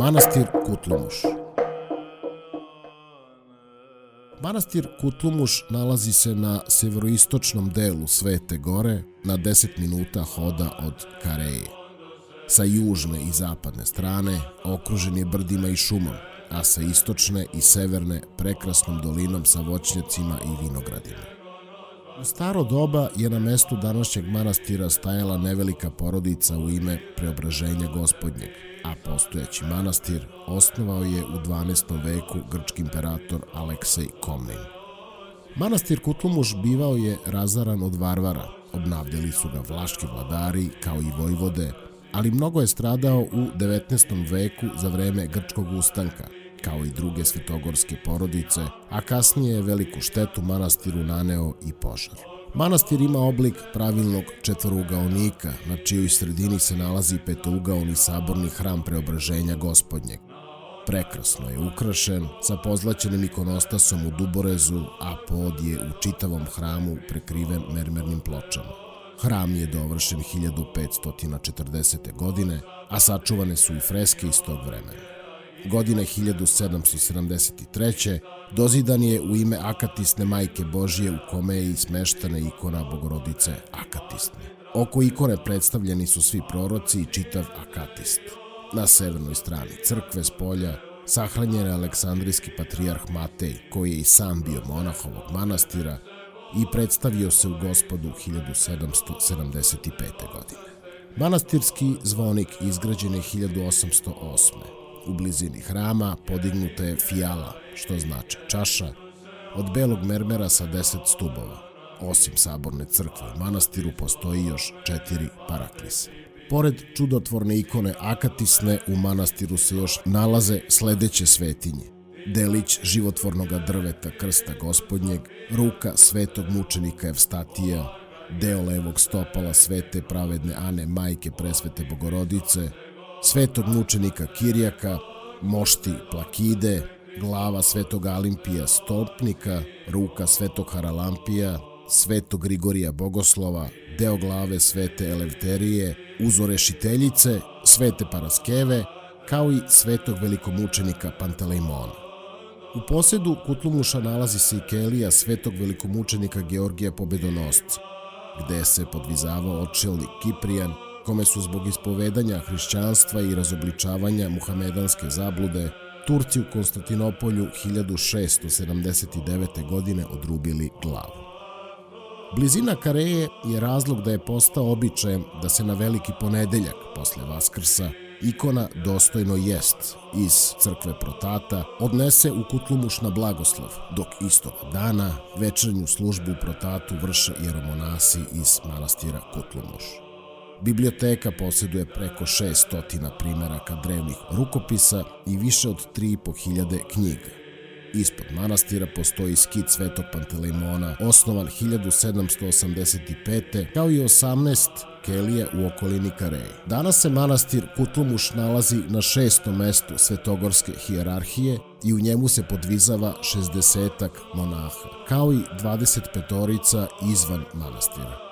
Manastir Kutlumuš. Manastir Kutlumuš nalazi se na severoistočnom delu Svete Gore, na 10 minuta hoda od Kareje. Sa južne i zapadne strane okružen je brdima i šumom, a sa istočne i severne prekrasnom dolinom sa voćnjacima i vinogradima. U staro doba je na mestu današnjeg manastira stajala nevelika porodica u ime Preobraženja Gospodnjeg, a postojeći manastir osnovao je u 12. veku grčki imperator Aleksej Komnin. Manastir Kutlumuš bivao je razaran od varvara, obnavljali su ga vlaški vladari kao i vojvode, ali mnogo je stradao u 19. veku za vreme grčkog ustanka, kao i druge svetogorske porodice, a kasnije je veliku štetu manastiru naneo i požar. Manastir ima oblik pravilnog četvorougaonika, na čijoj sredini se nalazi petougaoni saborni hram Preobraženja Gospodnjeg. Prekrasno je ukrašen sa pozlaćenim ikonostasom u duborezu, a pod je u čitavom hramu prekriven mermernim pločama. Hram je dovršen 1540. godine, a sačuvane su i freske iz tog vremena. Godine 1773. dozidan je u ime Akatisne Majke Božije, u kome je i smeštena ikona Bogorodice Akatisne. Oko ikone predstavljeni su svi proroci i čitav Akatist. Na severnoj strani crkve s polja sahranjen je Aleksandrijski patrijarh Matej, koji je i sam bio monah ovog manastira i predstavio se u Gospodu 1775. godine. Manastirski zvonik izgrađen je 1808. U blizini hrama podignuta je fijala, što znači čaša, od belog mermera sa 10 stubova. Osim saborne crkve u manastiru postoji još 4 paraklise. Pored čudotvorne ikone Akatisne, u manastiru se još nalaze sledeće svetinje: delić životvornoga drveta Krsta Gospodnjeg, ruka svetog mučenika Evstatija, deo levog stopala svete pravedne Ane Majke Presvete Bogorodice, svetog mučenika Kirijaka, mošti Plakide, glava svetog Alimpija Stolpnika, ruka svetog Haralampija, svetog Grigorija Bogoslova, deo glave svete Elevterije, uzorešiteljice, svete Paraskeve, kao i svetog velikomučenika Pantelejmona. U posedu Kutlumuša nalazi se i kelija svetog velikomučenika Georgija Pobedonosca, gde se podvizavao odšelnik Kiprijan, kome su zbog ispovedanja hrišćanstva i razobličavanja muhamedanske zablude Turci u Konstantinopolju 1679. godine odrubili glavu. Blizina Kareje je razlog da je postao običajem da se na Veliki ponedeljak posle Vaskrsa ikona Dostojno jest iz crkve Protata odnese u Kutlumuš na blagoslov, dok istoga dana večernju službu u Protatu vrše jeromonasi iz manastira Kutlumuš. Biblioteka posjeduje preko 600 primeraka drevnih rukopisa i više od 3.500 knjiga. Ispod manastira postoji skit svetog Pantelejmona, osnovan 1785. kao i 18 kelije u okolini Kareje. Danas se manastir Kutlumuš nalazi na 6. mestu svetogorske hijerarhije i u njemu se podvizava 60 monaha, kao i 25 izvan manastira.